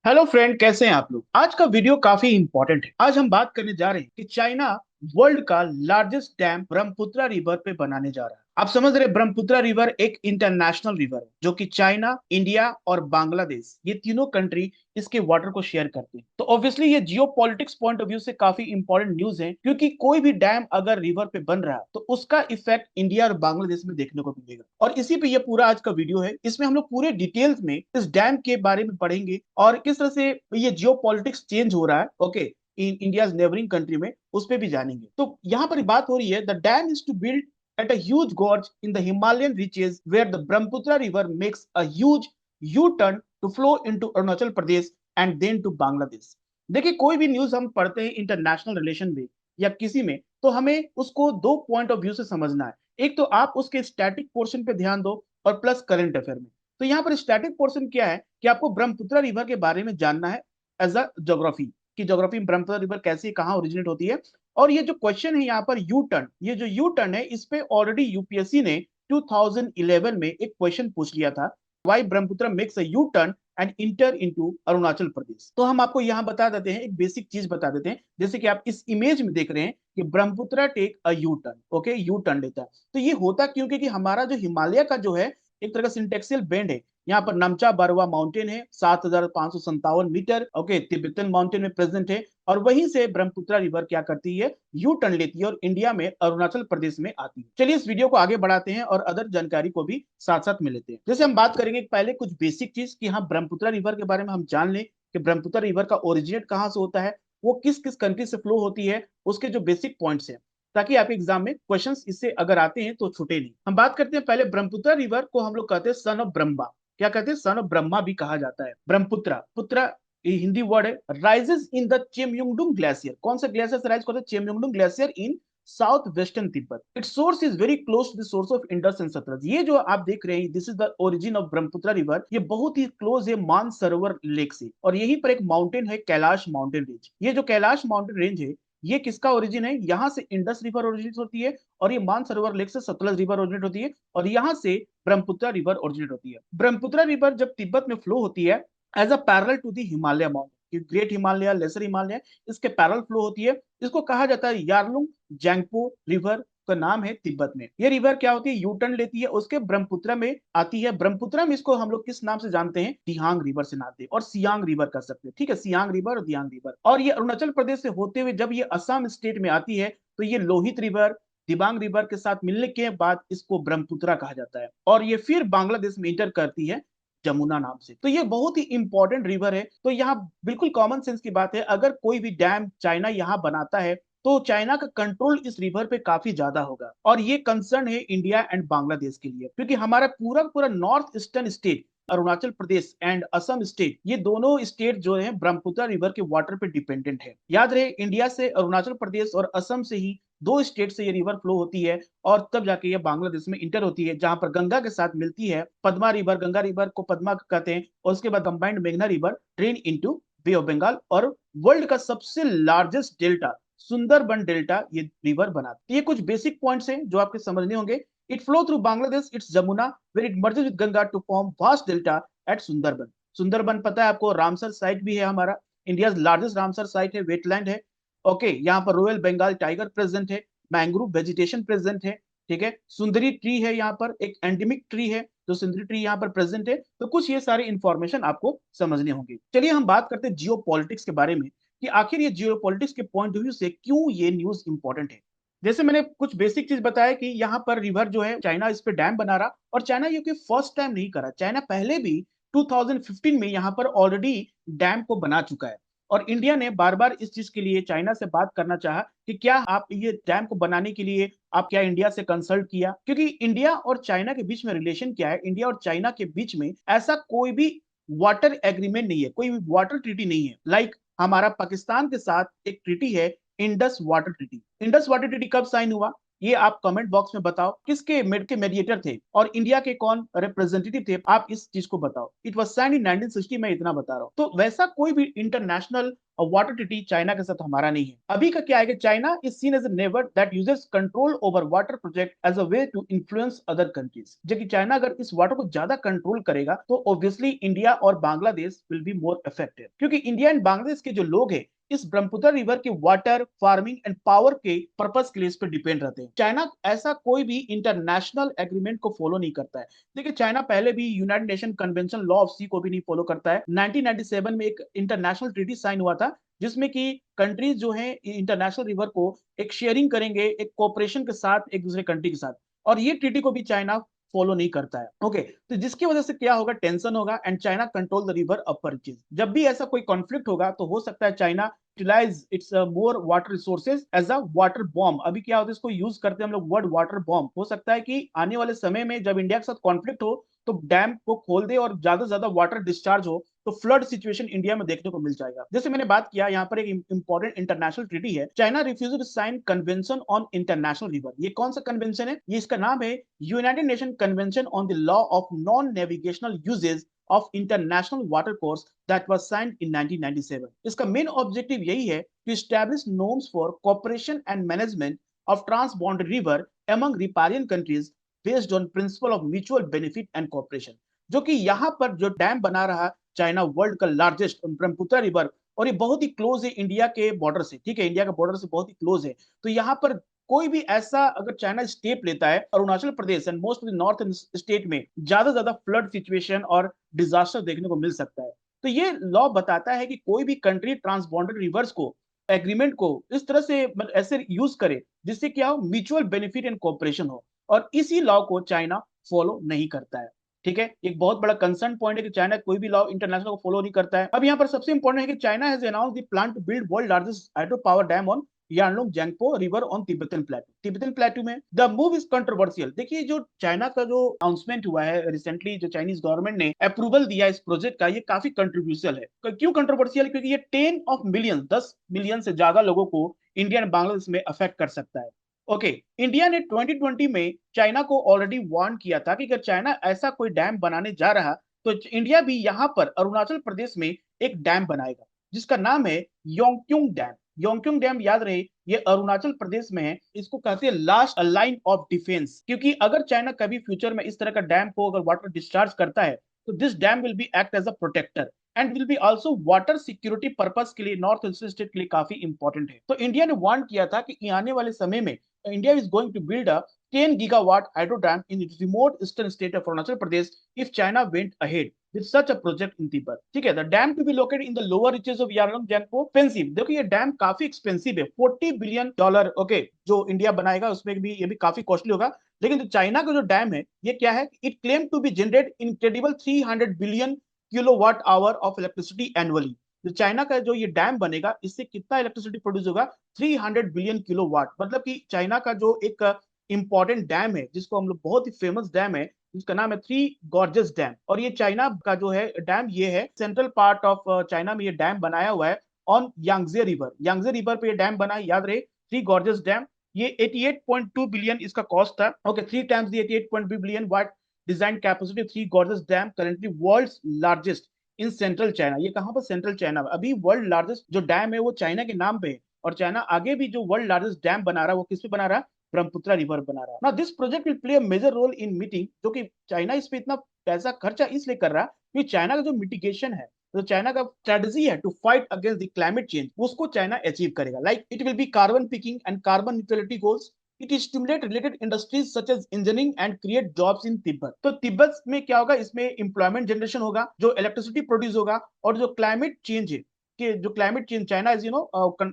Hello friend, कैसे हैं आप लोग। आज का वीडियो काफी इंपॉर्टेंट है। आज हम बात करने जा रहे हैं कि चाइना वर्ल्ड का लार्जेस्ट डैम ब्रह्मपुत्र रिवर पे बनाने जा रहा है। आप समझ रहे हैं, ब्रह्मपुत्र रिवर एक इंटरनेशनल रिवर है जो कि चाइना, इंडिया और बांग्लादेश ये तीनों कंट्री इसके वाटर को शेयर करते हैं। तो ऑब्वियसली ये जियो पॉलिटिक्स पॉइंट ऑफ व्यू से काफी इंपॉर्टेंट न्यूज है, क्योंकि कोई भी डैम अगर रिवर पे बन रहा है तो उसका इफेक्ट इंडिया और बांग्लादेश में देखने को मिलेगा। और इसी पे ये पूरा आज का वीडियो है। इसमें हम लोग पूरे डिटेल्स में इस डैम के बारे में पढ़ेंगे और किस तरह से ये जियो पॉलिटिक्स चेंज हो रहा है, okay, in India neighbouring country में, उस पर भी जानेंगे। तो यहाँ पर बात हो रही है, the dam is to build at a huge gorge in the Himalayan reaches where the Brahmaputra river makes a huge U-turn to flow into Arunachal Pradesh and then to Bangladesh। देखिए, कोई भी न्यूज हम पढ़ते हैं international relation में या किसी में, तो हमें उसको दो पॉइंट ऑफ व्यू से समझना है। एक तो आप उसके स्टैटिक पोर्शन पे ध्यान दो और प्लस करंट अफेयर में। तो यहाँ पर स्टैटिक पोर्शन क्या है कि आपको ब्रह्मपुत्र रिवर के बारे में जानना है एज अ ज्योग्राफी, कि ज्योग्राफी में ब्रह्मपुत्र रिवर कैसे कहाँ ओरिजिनेट होती है। और ये जो क्वेश्चन है यहाँ पर यू टर्न, ये जो यू टर्न है, इस पे ऑलरेडी यूपीएससी ने 2011 में एक क्वेश्चन पूछ लिया था, why Brahmaputra makes a U turn and enter into Arunachal Pradesh. तो हम आपको यहाँ बता देते हैं, एक बेसिक चीज बता देते हैं। जैसे कि आप इस इमेज में देख रहे हैं कि Brahmaputra take a U turn, okay, U turn लेता है। तो ये होता क्यों? क्योंकि हमारा जो हिमालय का जो है एक तरह का सिंटेक्सियल बेंड है। यहाँ पर नमचा बारवा माउंटेन है 7,557 मीटर, ओके, तिब्बतन माउंटेन में प्रेजेंट है। और वहीं से ब्रह्मपुत्र रिवर क्या करती है, यू टर्न लेती है और इंडिया में अरुणाचल प्रदेश में आती है। चलिए इस वीडियो को आगे बढ़ाते हैं और अदर जानकारी को भी साथ साथ में लेते हैं। जैसे हम बात करेंगे पहले कुछ बेसिक चीज कि हाँ, ब्रह्मपुत्र रिवर के बारे में हम जान लें कि ब्रह्मपुत्र रिवर का ओरिजिनेट कहाँ से होता है, वो किस किस कंट्री से फ्लो होती है, उसके जो बेसिक पॉइंट्स हैं, ताकि आपके एग्जाम में क्वेश्चंस इससे अगर आते हैं तो छूटे नहीं। हम बात करते हैं पहले, ब्रह्मपुत्र रिवर को हम लोग कहते हैं सन ऑफ ब्रह्मा। क्या कहते हैं? सन ऑफ ब्रह्मा भी कहा जाता है। ब्रह्मपुत्र पुत्र ये हिंदी वर्ड है। Rises in the Chemayungdung glacier. कौन सा ग्लेशियर से राइज करता है? Chemayungdung glacier in south western Tibet. Its source is very close to the source of Indus and Sutlej. ये जो आप देख रहे हैं, this is the origin of Brahmaputra river. ये बहुत ही क्लोज है मानसरोवर लेक से। और यहीं पर एक माउंटेन है, कैलाश माउंटेन रेंज। ये जो कैलाश माउंटेन रेंज है, ये किसका ओरिजिन है? यहाँ से इंडस रिवर ओरिजिनेट होती है और ये मानसरोवर लेक से सतलज रिवर ओरिजिनेट होती है और यहाँ से ब्रह्मपुत्र रिवर ओरिजिनेट होती है। ब्रह्मपुत्र रिवर जब तिब्बत में फ्लो होती है as a parallel to the Himalaya mountain, great Himalaya, lesser Himalaya, इसके पैरेलल फ्लो होती है। इसको कहा जाता है यारलुंग जैंगपो रिवर का नाम है तिब्बत में। ये रिवर क्या होती है? यू टर्न लेती है, उसके ब्रह्मपुत्र में आती है। ब्रह्मपुत्र में इसको हम लोग किस नाम से जानते हैं? दिहांग रिवर से जानते हैं और सियांग रिवर कर सकते हैं, ठीक है, सियांग रिवर और दियांग रिवर। और ये अरुणाचल प्रदेश से होते हुए जब ये असम स्टेट में आती है तो ये लोहित रिवर, दिबांग रिवर के साथ मिलने के बाद इसको ब्रह्मपुत्र कहा जाता है। और ये फिर बांग्लादेश में इंटर करती है जमुना नाम से। तो ये बहुत ही इंपॉर्टेंट रिवर है। तो यहाँ बिल्कुल कॉमन सेंस की बात है, अगर कोई भी डैम चाइना यहाँ बनाता है तो चाइना का कंट्रोल इस रिवर पे काफी ज्यादा होगा। और ये कंसर्न है इंडिया एंड बांग्लादेश के लिए, क्योंकि हमारा पूरा पूरा north eastern state Arunachal Pradesh and Assam state, ये दोनों स्टेट जो है ब्रह्मपुत्र रिवर के वाटर पे डिपेंडेंट है। याद रहे, इंडिया से अरुणाचल प्रदेश और असम से ही दो स्टेट से ये रिवर फ्लो होती है और तब जाके ये बांग्लादेश में इंटर होती है, जहां पर गंगा के साथ मिलती है। पद्मा रिवर, गंगा रिवर को पद्मा कहते हैं, और उसके बाद कंबाइंड मेघना river drain into bay of Bengal. और वर्ल्ड का सबसे लार्जेस्ट डेल्टा सुंदरबन डेल्टा ये रिवर बनाती है। ये कुछ बेसिक पॉइंट्स हैं जो आपके समझने होंगे। It flow through Bangladesh, it's Jamuna, where it merges with Ganga to form vast delta at Sundarban. Sundarban पता है आपको, रामसर साइट भी है हमारा, इंडिया लार्जेस्ट रामसर साइट है, वेटलैंड है। ओके, यहाँ पर रॉयल बंगाल टाइगर प्रेजेंट है, मैंग्रोव वेजिटेशन प्रेजेंट है, ठीक है, सुंदरी ट्री है, यहाँ पर एक एंडेमिक ट्री है जो सुंदरी ट्री यहाँ पर प्रेजेंट है। तो कुछ ये सारी इंफॉर्मेशन आपको समझने होंगे। चलिए हम बात करते हैं जियो पॉलिटिक्स के बारे में, कि आखिर ये जियो पॉलिटिक्स के पॉइंट ऑफ व्यू से क्यों ये न्यूज इंपॉर्टेंट है। जैसे मैंने कुछ बेसिक चीज बताया कि यहाँ पर रिवर जो है, चाइना इस पे डैम बना रहा, और चाइना ये फर्स्ट टाइम नहीं करा, चाइना पहले भी 2015 में यहाँ पर ऑलरेडी डैम को बना चुका है। और इंडिया ने बार बार इस चीज के लिए चाइना से बात करना चाहा कि क्या आप ये डैम को बनाने के लिए आप क्या इंडिया से कंसल्ट किया, क्योंकि इंडिया और चाइना के बीच में रिलेशन क्या है, इंडिया और चाइना के बीच में ऐसा कोई भी वाटर एग्रीमेंट नहीं है, कोई भी वाटर ट्रीटी नहीं है। लाइक हमारा पाकिस्तान के साथ एक ट्रीटी है, Indus water treaty. Indus water treaty कब साइन हुआ? ये आप कमेंट बॉक्स में बताओ। किसके मेडिएटर थे और इंडिया के कौन रिप्रेजेंटेटिव थे, आप इस चीज को बताओ। इट वाज साइन इन 1960, मैं इतना बता रहा हूँ। तो वैसा कोई भी इंटरनेशनल वाटर ट्रीटी चाइना के साथ हमारा नहीं है। अभी का क्या है कि China is seen as a neighbour that uses control over water project as a way to influence other countries. जबकि चाइना अगर इस वाटर को ज्यादा कंट्रोल करेगा तो ऑब्वियसली इंडिया और Bangladesh will be more affected, क्योंकि इंडिया एंड बांग्लादेश के जो लोग हैं इस ब्रह्मपुत्र रिवर के वाटर, फार्मिंग एंड पावर के पर्पस के लिए इस पर डिपेंड रहते हैं। चाइना ऐसा कोई भी इंटरनेशनल एग्रीमेंट को फॉलो नहीं करता है। देखिए, चाइना पहले भी United Nation convention law of sea को भी नहीं फॉलो करता है। 1997 में एक इंटरनेशनल ट्रीटी साइन हुआ था जिसमें कि कंट्रीज जो है इंटरनेशनल रिवर को एक शेयरिंग करेंगे, एक कोऑपरेशन के साथ एक दूसरे कंट्री के साथ, और ये ट्रीटी को भी चाइना फॉलो नहीं करता है। ओके, तो जिसकी वजह से क्या होगा, टेंशन होगा and China control the river upper. जब भी ऐसा कोई कॉन्फ्लिक्ट होगा तो हो सकता है China utilise its more water resources as a water bomb. अभी क्या होता है, इसको यूज करते हैं हम लोग वर्ड वाटर बॉम्ब। हो सकता है कि आने वाले समय में जब इंडिया के साथ कॉन्फ्लिक्ट हो तो डैम को खोल दे और ज्यादा से ज्यादा वाटर डिस्चार्ज हो तो फ्लड सिचुएशन इंडिया में देखने को मिल जाएगा। जैसे मैंने बात किया, यहाँ पर एक इंपॉर्टेंट इंटरनेशनल ट्रीटी है, China refuse to sign convention on international river. ये कौन सा कन्वेंशन है? ये इसका नाम है United Nation convention on the law of non navigational uses of international water course that was signed in 1997. इसका मेन ऑब्जेक्टिव यही है to establish norms for cooperation and management of transboundary river among riparian countries based on principle of mutual benefit and cooperation। जो कि यहाँ पर जो dam बना रहा चाइना, वर्ल्ड का लार्जेस्ट ब्रह्मपुत्र रिवर, और ये बहुत ही क्लोज है इंडिया के बॉर्डर से। ठीक है, इंडिया के बॉर्डर से बहुत ही क्लोज है। तो यहाँ पर कोई भी ऐसा अगर चाइना स्टेप लेता है, Arunachal Pradesh and most of the north state में ज्यादा फ्लड सिचुएशन और डिजास्टर देखने को मिल सकता है। तो ये लॉ बताता है कि कोई भी कंट्री ट्रांसबॉर्डर रिवर्स को, एग्रीमेंट को इस तरह से ऐसे यूज करे जिससे क्या हो, म्यूचुअल बेनिफिट एंड कोऑपरेशन हो, और इसी लॉ को चाइना फॉलो नहीं करता है। ठीक है, एक बहुत बड़ा कंसर्न पॉइंट है कि चाइना कोई भी लॉ इंटरनेशनल को फॉलो नहीं करता है। अब यहाँ पर सबसे इंपॉर्टेंट है कि China has announced the plan to build world largest hydro power dam on Yarlung Zangbo river on Tibetan plateau. Tibetan plateau में द मूव इज कंट्रोवर्शियल। देखिए, जो चाइना का जो अनाउंसमेंट हुआ है रिसेंटली, जो चाइनीज गवर्नमेंट ने अप्रूवल दिया इस प्रोजेक्ट का, ये काफी कंट्रोवर्शियल है। क्यों कंट्रोवर्शियल? क्योंकि ये 10 ऑफ मिलियन 10 मिलियन से ज्यादा लोगों को इंडिया एंड बांग्लादेश में अफेक्ट कर सकता है। ओके, इंडिया ने 2020 में चाइना को ऑलरेडी वार्न किया था कि अगर चाइना ऐसा कोई डैम बनाने जा रहा तो इंडिया भी यहाँ पर अरुणाचल प्रदेश में एक डैम बनाएगा जिसका नाम है योंगक्युंग डैम। योंगक्युंग डैम याद रहे, ये अरुणाचल प्रदेश में है। इसको कहते हैं लास्ट लाइन ऑफ डिफेंस, क्योंकि अगर चाइना कभी फ्यूचर में इस तरह का डैम को अगर वाटर डिस्चार्ज करता है तो this dam will be act as a protector and will be also water security purpose के लिए नॉर्थ ईस्टर्न स्टेट के लिए काफी इंपॉर्टेंट है। तो इंडिया ने वार्न किया था कि आने वाले समय में India is going to build a 10 gigawatt hydro dam in the remote eastern state of Arunachal Pradesh if China went ahead with such a project in Tibet। ठीक है, the dam to be located in the lower reaches of Yarlung Jiangpo expensive। देखो, ये dam काफी expensive है, $40 billion. Okay, जो India बनाएगा उसमें भी ये भी काफी कॉस्टली होगा। लेकिन जो चाइना का जो डैम है ये क्या है, it claim to be generate incredible 300 billion kilowatt hour of electricity annually. जो चाइना का जो ये डैम बनेगा इससे कितना इलेक्ट्रिसिटी प्रोड्यूस होगा, 300 बिलियन किलोवाट। मतलब कि चाइना का जो एक इंपॉर्टेंट डैम है, जिसको हम लोग बहुत ही फेमस डैम है, जिसका नाम है थ्री गॉर्जेस डैम। और ये चाइना का जो है डैम, ये है सेंट्रल पार्ट ऑफ चाइना में ये डैम बनाया हुआ है on Yangtze river. Yangtze river पे ये डैम बना है, याद रहे, थ्री गॉर्जेस डैम। ये 88.2 बिलियन इसका कॉस्ट था। Okay, 3 times the 88.2 billion watt design capacity Three Gorges Dam, currently world's largest in central China. ये कहां पर? सेंट्रल चाइना में। अभी वर्ल्ड लार्जेस्ट जो डैम है वो चाइना के नाम पे है, और चाइना आगे भी जो वर्ल्ड लार्जेस्ट डैम बना रहा है वो किस पे बना रहा है? ब्रह्मपुत्र रिवर बना रहा है ना। This project will play a major role in meeting, जो कि चाइना इस पे इतना पैसा खर्चा इसलिए कर रहा है क्योंकि चाइना का जो मिटिगेशन है, तो चाइना का स्ट्रेटजी है to fight against the climate change, उसको चाइना अचीव करेगा। Like it will be carbon peaking and carbon neutrality goals. It stimulate related industries such as engineering and create jobs in Tibet. तो Tibet में क्या होगा, इसमें employment generation होगा, जो electricity produce होगा, और जो क्लाइमेट चेंज है कि जो climate change, China is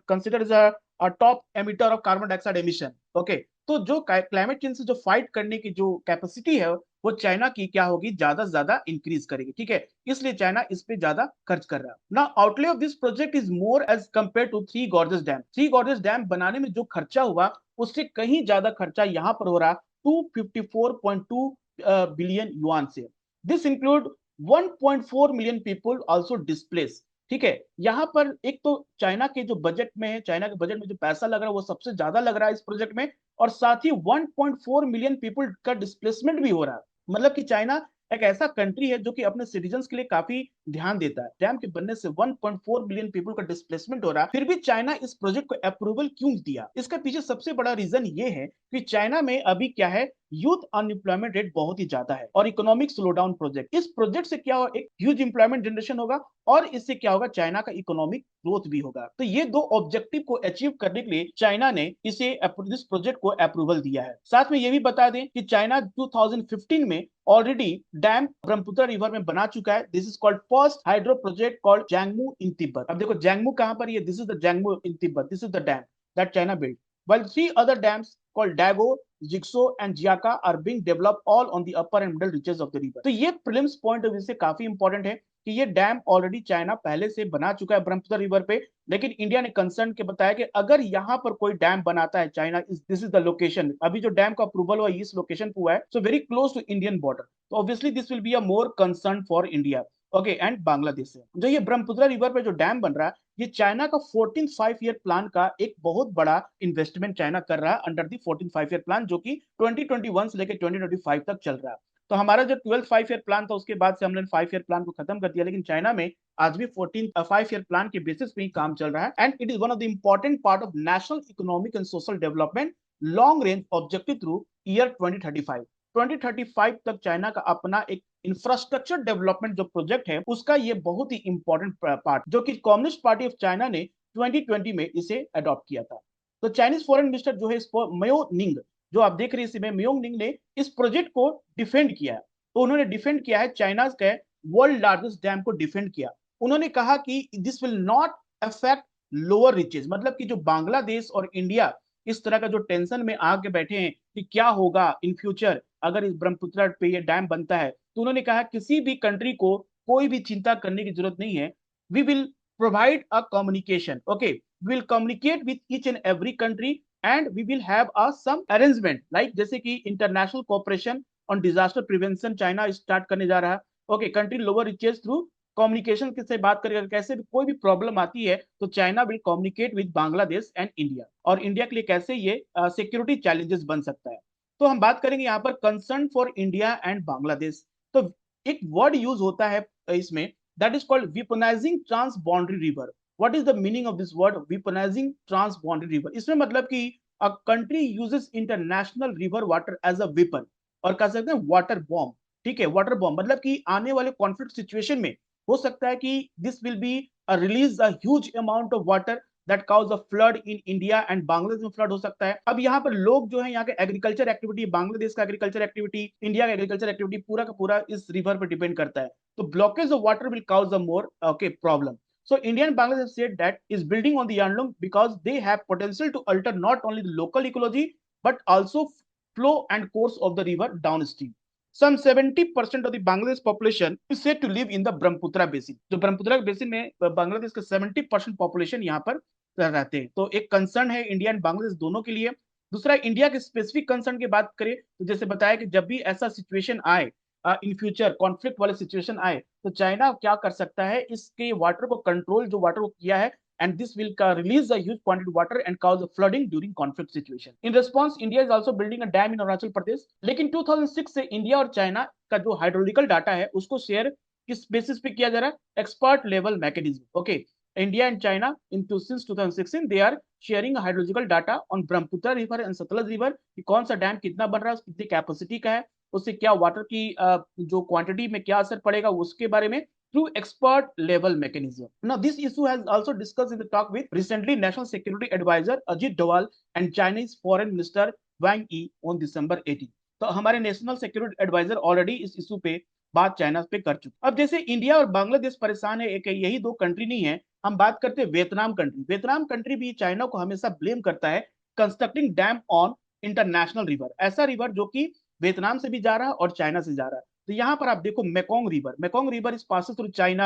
considered as a top emitter of carbon dioxide emission. Okay, तो जो क्लाइमेट चेंज से जो फाइट करने की जो कैपेसिटी है वो चाइना की क्या होगी, ज्यादा से ज्यादा इंक्रीज करेगी। ठीक है, इसलिए चाइना इस पे ज्यादा खर्च कर रहा है ना। Outlay of this project is more as compare to Three Gorges Dam. Three Gorges Dam बनाने में जो खर्चा हुआ उससे कहीं ज्यादा खर्चा यहाँ पर हो रहा 254.2 बिलियन युआन से। This include 1.4 million people also displace. ठीक है, यहाँ पर एक तो चाइना के जो बजट में है, चाइना के बजट में जो पैसा लग रहा है वो सबसे ज्यादा लग रहा है इस प्रोजेक्ट में, और साथ ही 1.4 मिलियन पीपल का डिस्प्लेसमेंट भी हो रहा है। मतलब कि चाइना एक ऐसा कंट्री है जो कि अपने सिटीजन्स के लिए काफी ध्यान देता है। डैम के बनने से 1.4 मिलियन पीपल का डिस्प्लेसमेंट हो रहा है, फिर भी चाइना इस प्रोजेक्ट को अप्रूवल क्यों दिया? इसका पीछे सबसे बड़ा रीजन ये है कि चाइना में अभी क्या है, यूथ अनएम्प्लॉयमेंट रेट बहुत ही ज्यादा है और इकोनॉमिक स्लोडाउन प्रोजेक्ट, इस प्रोजेक्ट से क्या होगा, एक ह्यूज एम्प्लॉयमेंट जनरेशन होगा और इससे क्या होगा, चाइना का इकोनॉमिक ग्रोथ भी होगा। तो ये दो ऑब्जेक्टिव को अचीव करने के लिए चाइना ने इसे इस प्रोजेक्ट को अप्रूवल दिया है। साथ में ये भी बता दें कि चाइना 2015 में ऑलरेडी डैम ब्रह्मपुत्र रिवर में बना चुका है। This is called first hydro project called Zangmu in Tibet. अब देखो जैंगमू कहां पर, ये this is the Zangmu in Tibet, this is the dam that China built, while three other dams called Dago, Jigsaw and Jiaka are being developed all on the upper and middle reaches of the river। तो ये prelims point of view से काफी important है कि ये dam already China पहले से बना चुका है ब्रह्मपुत्र रिवर पे, लेकिन इंडिया ने कंसर्न के बताया कि अगर यहाँ पर कोई डैम बनाता है China, this is the location, अभी जो डैम का अप्रूवल हुआ इस लोकेशन पे हुआ है, so very close to Indian border, तो obviously this will be a more concern for India. Okay, and Bangladesh से जो ये ब्रह्मपुत्र रिवर पे जो डैम बन रहा है, ये चाइना का 14 5 ईयर प्लान का एक बहुत बड़ा इन्वेस्टमेंट चाइना कर रहा है अंडर दी 14 5 ईयर प्लान, जो कि 2021 से लेकर 2025 तक चल रहा है। तो हमारा जो 12 5 ईयर प्लान था उसके बाद से हमने 5 ईयर प्लान को खत्म कर दिया, लेकिन चाइना में आज भी 14 5 ईयर प्लान के बेसिस पे ही काम चल रहा है, and it is one of the important part of national economic and social development long range objective through year 2035। 2035 तक चाइना का अपना एक इंफ्रास्ट्रक्चर डेवलपमेंट जो प्रोजेक्ट है उसका ये बहुत ही इंपॉर्टेंट पार्ट, जो कि कम्युनिस्ट पार्टी ऑफ चाइना ने 2020 में इसे अडॉप्ट किया था। तो चाइनीज फॉरेन मिनिस्टर जो है मयो निंग, जो आप देख रहे हैं इसमें, मयो निंग ने इस प्रोजेक्ट को डिफेंड किया है। तो उन्होंने डिफेंड किया है चाइना के वर्ल्ड लार्जेस्ट डैम को डिफेंड किया। उन्होंने कहा कि this will not affect lower reaches, मतलब कि जो बांग्लादेश और इंडिया इस तरह का जो टेंशन में आके बैठे हैं कि क्या होगा इन फ्यूचर अगर इस ब्रह्मपुत्र पे ये डैम बनता है, तो उन्होंने कहा किसी भी कंट्री को कोई भी चिंता करने की जरूरत नहीं है। We will provide a communication, okay, we will communicate with each and every country and we will have a some arrangement like जैसे कि international cooperation on disaster prevention China start करने जा रहा है। Okay, country lower reaches through communication से बात करेगा, कैसे भी कोई भी प्रॉब्लम आती है तो China will communicate with Bangladesh and India, और इंडिया के लिए कैसे ये सिक्योरिटी चैलेंजेस बन सकता है। तो हम बात करेंगे यहाँ पर concern for India and Bangladesh. तो एक वर्ड यूज होता है इसमें, that is called weaponising transboundary river. What is the meaning of this word weaponising transboundary river? इसमें मतलब कि a country uses international river water as a weapon, और कह सकते हैं वाटर बॉम्ब। ठीक है, वाटर बॉम्ब मतलब कि आने वाले कॉन्फ्लिक्ट सिचुएशन में हो सकता है कि this will be release a huge amount of water that cause a flood in India and Bangladesh में फ्लड हो सकता है। अब यहाँ पर लोग जो है, यहाँ के एग्रीकल्चर एक्टिविटी, बांग्लादेश का एग्रीकल्चर एक्टिविटी, इंडिया का एग्रीकल्चर एक्टिविटी पूरा का पूरा इस रिवर पर डिपेंड करता है। तो blockage of water will cause a more okay problem. So India and Bangladesh said that is building on the Yanlong because they have potential to alter not only the local ecology but also flow and course of the river downstream. Some 70% of the Bangladesh population is said to live in the Brahmaputra basin. जो Brahmaputra basin में बांग्लादेश का 70% population यहाँ पर रहते हैं। तो एक concern है इंडिया एंड बांग्लादेश दोनों के लिए। दूसरा, इंडिया के स्पेसिफिक कंसर्न की बात करें तो जैसे बताया कि जब भी ऐसा सिचुएशन आए, इन फ्यूचर कॉन्फ्लिक्ट वाले सिचुएशन आए, तो चाइना क्या कर सकता है, इसके वाटर को कंट्रोल जो वाटर को किया है, and this will release a huge quantity of water and cause a flooding during conflict situation. In response, India is also building a dam in Arunachal Pradesh. लेकिन 2006 से इंडिया और China का जो hydrological data है उसको share किस basis पे किया जा रहा है? Expert level mechanism. Okay, India and China in since 2016 they are sharing hydrological data on Brahmaputra river and Sutlej river, कि कौन सा डैम कितना बन रहा है, कितनी कैपेसिटी का है, उससे क्या वाटर की जो क्वांटिटी में क्या असर पड़ेगा उसके बारे में, through expert level mechanism. Now, this issue has also discussed in the talk with recently National Security Advisor Ajit Doval and Chinese Foreign Minister Wang Yi on December 18. तो हमारे नेशनल सिक्योरिटी एडवाइजर ऑलरेडी इस issue पे बात China पे कर चुके। अब जैसे इंडिया और बांग्लादेश परेशान है, एक यही दो कंट्री नहीं है, हम बात करते हैं वियतनाम कंट्री। वियतनाम कंट्री भी चाइना को हमेशा ब्लेम करता है constructing dam on international river, ऐसा रिवर जो कि वियतनाम से भी जा रहा है और चाइना से जा रहा है। तो यहाँ पर आप देखो Mekong river, Mekong river is passes through China,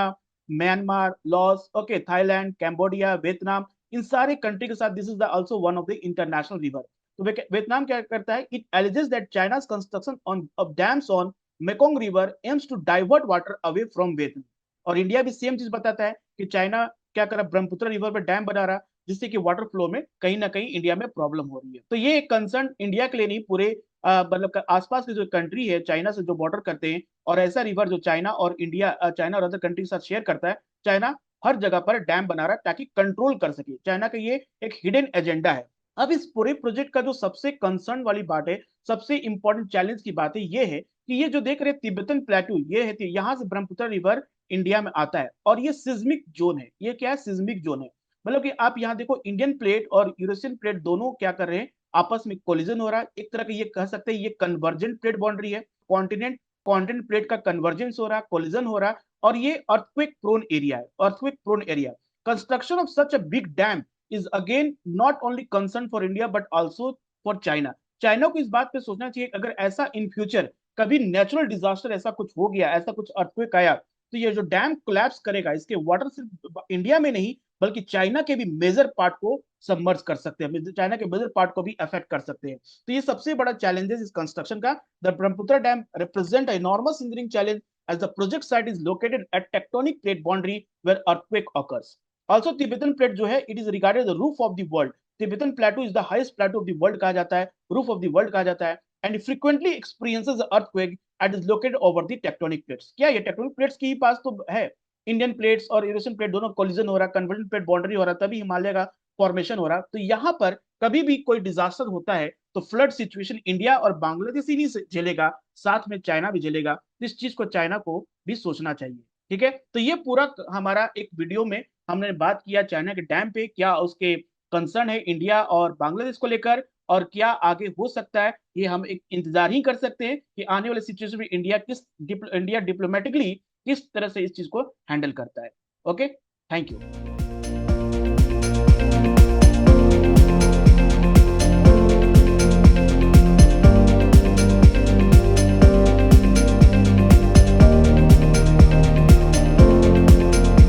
Myanmar, Laos, okay, Thailand, Cambodia, Vietnam, इन सारे कंट्री के साथ this is also one of the international river. तो वियतनाम क्या करता है, it alleges that China's construction on of dams on Mekong river aims to divert water away from Vietnam. और India भी सेम चीज बताता है कि चाइना क्या कर रहा, ब्रह्मपुत्र रिवर पे डैम बना रहा, जिससे कि वाटर फ्लो में कहीं ना कहीं इंडिया में प्रॉब्लम हो रही है। तो ये एक कंसर्न इंडिया के लिए नहीं, पूरे मतलब आसपास की जो कंट्री है चाइना से जो बॉर्डर करते हैं, और ऐसा रिवर जो चाइना और इंडिया, चाइना और अदर कंट्री के साथ शेयर करता है, चाइना हर जगह पर डैम बना रहा है ताकि कंट्रोल कर सके। चाइना का ये एक हिडन एजेंडा है। अब इस पूरे प्रोजेक्ट का जो सबसे कंसर्न वाली बात है, सबसे इंपॉर्टेंट चैलेंज की बात है, ये है कि ये जो देख रहे हैं तिब्बतन प्लेटू, ये है यहाँ से ब्रह्मपुत्र रिवर इंडिया में आता है, और ये सिज्मिक जोन है। ये क्या है? सिज्मिक जोन है। मतलब कि आप यहाँ देखो, इंडियन प्लेट और यूरेशियन प्लेट दोनों क्या कर रहे हैं, आपस में कोलिजन हो रहा है। एक तरह का ये कह सकते हैं ये कन्वर्जेंट प्लेट बाउंड्री है। कॉन्टिनेंट कॉन्टिनेंट प्लेट का कन्वर्जेंस हो रहा है, कोलिजन हो रहा है, और ये अर्थक्वेक प्रोन एरिया है, earthquake prone area. Construction of such a big dam is again not only concern for India but also for China. China को इस बात पे सोचना चाहिए, अगर ऐसा इन फ्यूचर कभी नेचुरल डिजास्टर ऐसा कुछ हो गया, ऐसा कुछ अर्थक्वेक आया, तो ये जो डैम कोलैप्स करेगा, इसके वाटर सिर्फ इंडिया में नहीं बल्कि चाइना के भी मेजर पार्ट को सबमर्ज कर सकते हैं, चाइना के मेजर पार्ट को भी अफेक्ट कर सकते हैं। तो ये सबसे बड़ा चैलेंजेस इस कंस्ट्रक्शन का। The Brahmaputra dam represent enormous engineering challenge as the project site is located at tectonic plate boundary where earthquake occurs. Also, Tibetan plate जो है, it is regarded the roof of the world. Tibetan plateau is the highest plateau of the world कहा जाता है, roof of the world कहा जाता है, and it frequently experiences the earthquake and is located over the tectonic plates. क्या ये tectonic plates के ही पास तो है? इंडियन प्लेट्स और यूरेशियन प्लेट दोनों कोलिजन हो रहा, कन्वर्जेंट प्लेट बाउंड्री हो रहा, तभी हिमालय का फॉर्मेशन हो रहा। तो यहाँ पर कभी भी कोई डिजास्टर होता है तो फ्लड सिचुएशन इंडिया और बांग्लादेश ही नहीं झेलेगा, साथ में चाइना भी झेलेगा। इस चीज को चाइना को भी सोचना चाहिए। ठीक है, तो ये पूरा हमारा एक वीडियो में हमने बात किया चाइना के डैम पे, क्या उसके कंसर्न है इंडिया और बांग्लादेश को लेकर, और क्या आगे हो सकता है, ये हम एक इंतजार ही कर सकते हैं कि आने वाले सिचुएशन में इंडिया डिप्लोमेटिकली किस तरह से इस चीज को हैंडल करता है। Okay, thank you.